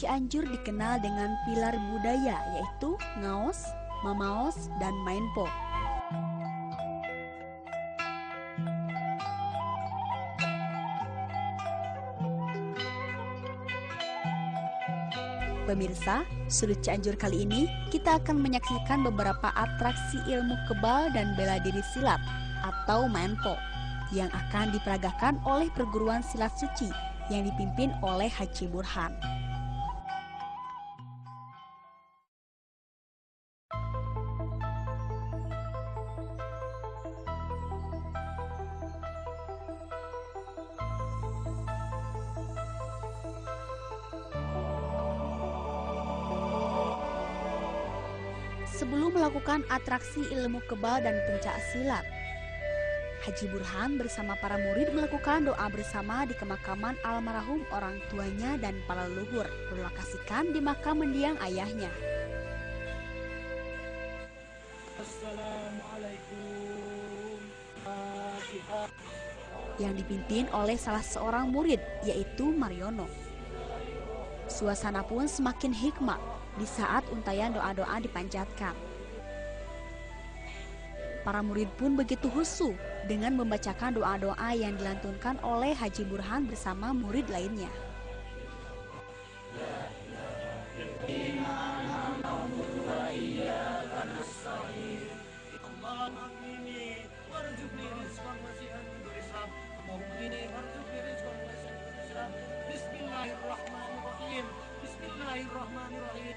Cianjur dikenal dengan pilar budaya yaitu ngaos, mamaos, dan mainpo. Pemirsa, Sudut Cianjur kali ini kita akan menyaksikan beberapa atraksi ilmu kebal dan bela diri silat atau mainpo yang akan diperagakan oleh perguruan silat suci yang dipimpin oleh Haji Burhan. Sebelum melakukan atraksi ilmu kebal dan pencak silat, Haji Burhan bersama para murid melakukan doa bersama di pemakaman almarhum orang tuanya dan para leluhur, berlokasikan di makam mendiang ayahnya. Assalamualaikum. Yang dipimpin oleh salah seorang murid, yaitu Mariono. Suasana pun semakin hikmat di saat untayan doa-doa dipanjatkan. Para murid pun begitu khusyuk dengan membacakan doa-doa yang dilantunkan oleh Haji Burhan bersama murid lainnya. Bismillahirrahmanirrahim.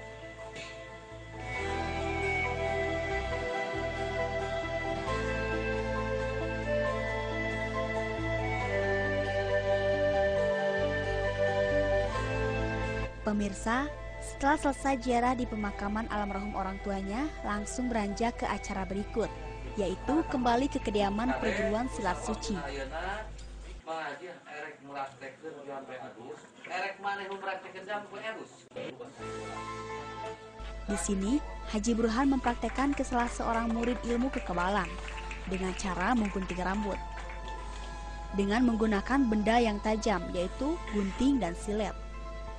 Pemirsa, setelah selesai ziarah di pemakaman almarhum orang tuanya, langsung beranjak ke acara berikut, yaitu kembali ke kediaman perguruan silat suci. Di sini, Haji Burhan mempraktekkan ke salah seorang murid ilmu kekebalan dengan cara menggunting rambut dengan menggunakan benda yang tajam, yaitu gunting dan silet.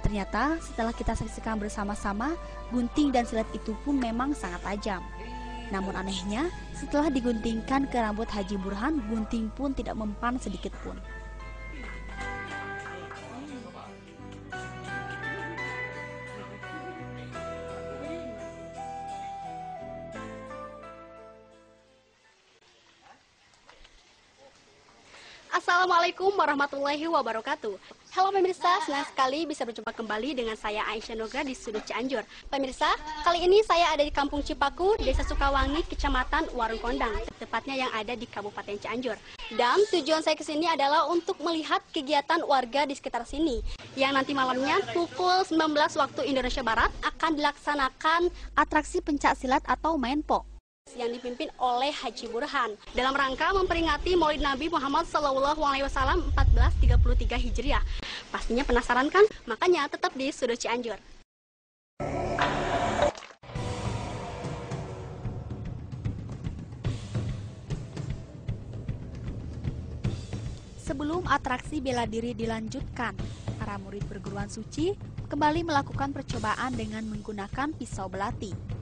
Ternyata setelah kita saksikan bersama-sama, gunting dan silet itu pun memang sangat tajam. Namun anehnya, setelah diguntingkan ke rambut Haji Burhan, gunting pun tidak mempan sedikit pun. Assalamualaikum warahmatullahi wabarakatuh. Halo pemirsa, senang sekali bisa berjumpa kembali dengan saya Aisyah Nugra di Sudut Cianjur. Pemirsa, kali ini saya ada di Kampung Cipaku, Desa Sukawangi, Kecamatan Warung Kondang, tepatnya yang ada di Kabupaten Cianjur. Dan tujuan saya ke sini adalah untuk melihat kegiatan warga di sekitar sini, yang nanti malamnya pukul 19 waktu Indonesia Barat akan dilaksanakan atraksi pencak silat atau mainpo yang dipimpin oleh Haji Burhan dalam rangka memperingati Maulid Nabi Muhammad SAW 1433 Hijriah. Pastinya penasaran kan? Makanya tetap di Sudut Cianjur. Sebelum atraksi bela diri dilanjutkan, para murid perguruan suci kembali melakukan percobaan dengan menggunakan pisau belati.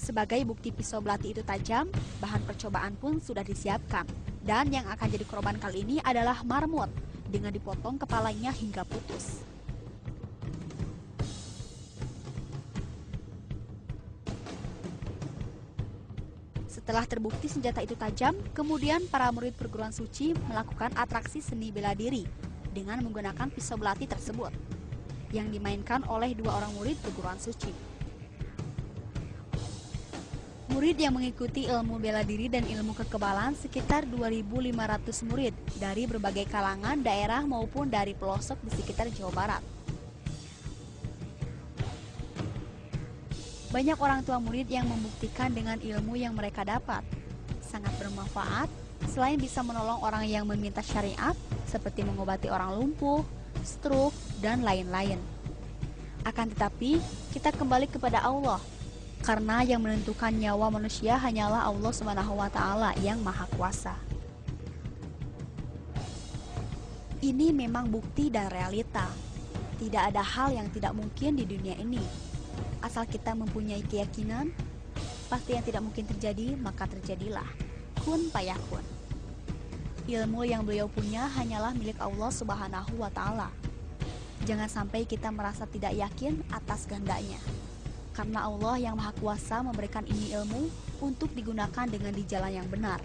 Sebagai bukti pisau belati itu tajam, bahan percobaan pun sudah disiapkan. Dan yang akan jadi korban kali ini adalah marmut, dengan dipotong kepalanya hingga putus. Setelah terbukti senjata itu tajam, kemudian para murid perguruan suci melakukan atraksi seni bela diri dengan menggunakan pisau belati tersebut, yang dimainkan oleh dua orang murid perguruan suci. Murid yang mengikuti ilmu bela diri dan ilmu kekebalan sekitar 2.500 murid dari berbagai kalangan daerah maupun dari pelosok di sekitar Jawa Barat. Banyak orang tua murid yang membuktikan dengan ilmu yang mereka dapat sangat bermanfaat, selain bisa menolong orang yang meminta syariat seperti mengobati orang lumpuh, stroke, dan lain-lain. Akan tetapi, kita kembali kepada Allah, karena yang menentukan nyawa manusia hanyalah Allah SWT yang Maha Kuasa. Ini memang bukti dan realita. tidak ada hal yang tidak mungkin di dunia ini. Asal kita mempunyai keyakinan, pasti yang tidak mungkin terjadi, maka terjadilah. Kun fayakun. Ilmu yang beliau punya hanyalah milik Allah Subhanahu wa Ta'ala. Jangan sampai kita merasa tidak yakin atas kehendaknya, karena Allah yang Maha Kuasa memberikan ini ilmu untuk digunakan dengan di jalan yang benar.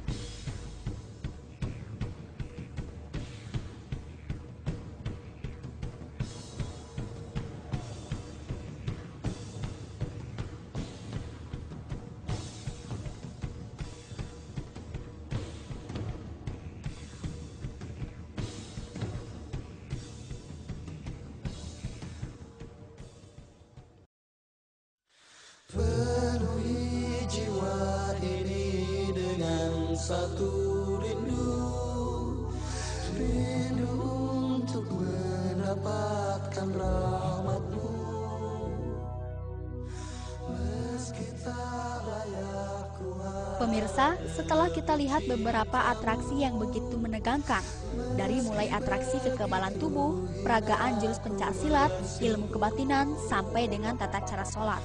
Penuhi jiwa ini dengan satu rindu untuk mendapatkan rahmat-Mu. Meski tak layak Tuhan. Pemirsa, setelah kita lihat beberapa atraksi yang begitu menegangkan, dari mulai atraksi kekebalan tubuh, peragaan jurus pencaksilat, ilmu kebatinan, sampai dengan tata cara sholat.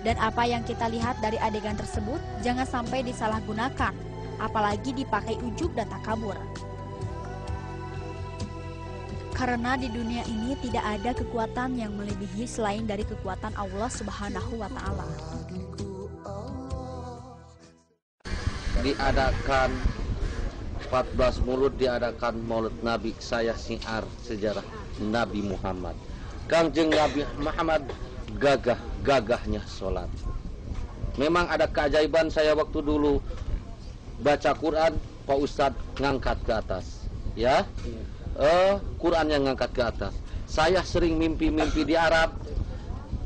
Dan apa yang kita lihat dari adegan tersebut jangan sampai disalahgunakan, apalagi dipakai ujub dan takabur. Karena di dunia ini tidak ada kekuatan yang melebihi selain dari kekuatan Allah Subhanahu wa Ta'ala. Diadakan 14 Maulud, diadakan Maulud Nabi, saya siar sejarah Nabi Muhammad. Kangjeng Nabi Muhammad gagahnya sholat. Memang ada keajaiban, saya waktu dulu baca Quran, Pak Ustadz ngangkat ke atas, ya, Quran yang ngangkat ke atas. Saya sering mimpi-mimpi di Arab,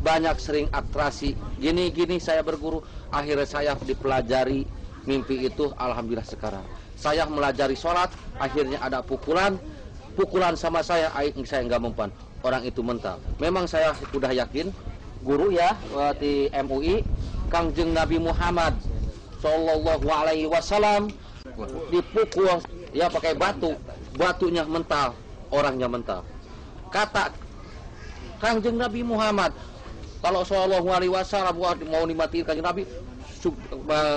banyak sering atraksi, gini-gini saya berguru, akhirnya saya dipelajari mimpi itu, alhamdulillah sekarang. Saya melajari sholat, akhirnya ada pukulan sama saya nggak mempan, orang itu mental. Memang saya udah yakin, guru ya di MUI, Kangjeng Nabi Muhammad Sallallahu Alaihi Wasallam dipukul ya pakai batunya mental, orangnya mental. Kata Kangjeng Nabi Muhammad, kalau Sallallahu Alaihi Wasallam mau dimatikan Kangjeng Nabi,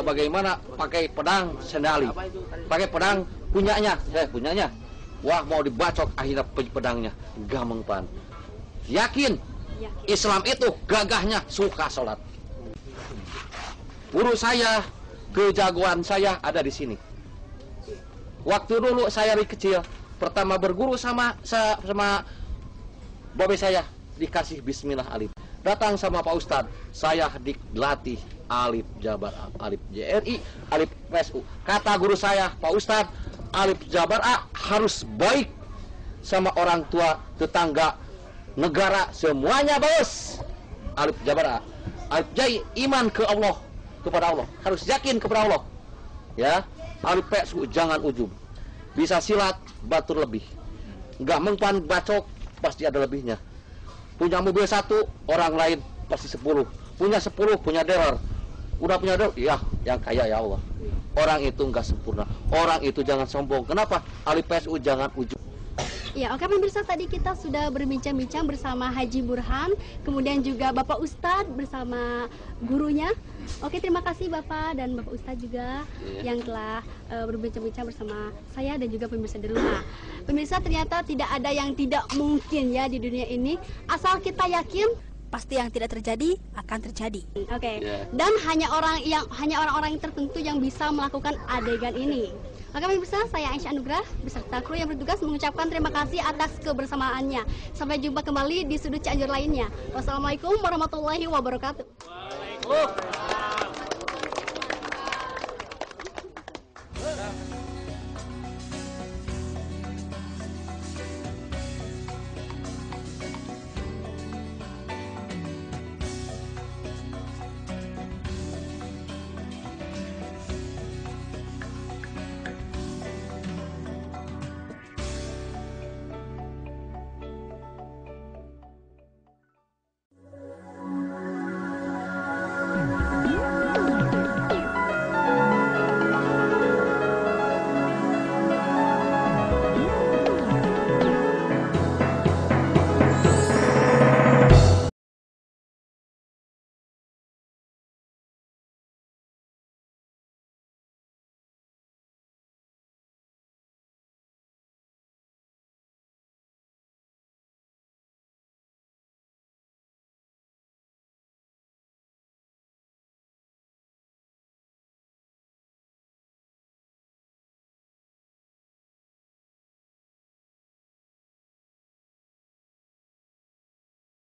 bagaimana pakai pedang sendali, pakai pedang punyanya, wah mau dibacok akhirnya pedangnya gak mempan. Yakin Islam itu gagahnya suka sholat. Guru saya, kejagoan saya ada di sini. Waktu dulu saya dari kecil, pertama berguru sama babe saya, dikasih bismillah alif. Datang sama Pak Ustadz, saya dilatih alif jabar a, alif JRI, alif PSU. Kata guru saya, Pak Ustadz, alif jabar a harus baik sama orang tua, tetangga, negara, semuanya bos. Alif jabar a, alif jai iman ke Allah, kepada Allah, harus yakin kepada Allah, ya. Alif PSU jangan ujub, bisa silat batur lebih, nggak mempan bacok pasti ada lebihnya. Punya mobil 1, orang lain pasti 10, punya 10, punya dealer, udah punya dealer, ya yang kaya ya Allah. Orang itu nggak sempurna, orang itu jangan sombong. Kenapa? Alif PSU jangan ujub. Ya, oke pemirsa, tadi kita sudah berbincang-bincang bersama Haji Burhan, kemudian juga Bapak Ustadz bersama gurunya. Oke, terima kasih Bapak dan Bapak Ustadz juga yang telah berbincang-bincang bersama saya dan juga pemirsa di rumah. Pemirsa, ternyata tidak ada yang tidak mungkin ya di dunia ini, asal kita yakin Pasti yang tidak terjadi akan terjadi. Oke. Dan hanya orang-orang tertentu yang bisa melakukan adegan ini. Maka pemirsa, saya Aisyah Anugrah beserta kru yang bertugas mengucapkan terima kasih atas kebersamaannya. Sampai jumpa kembali di sudut Cianjur lainnya. Wassalamualaikum warahmatullahi wabarakatuh.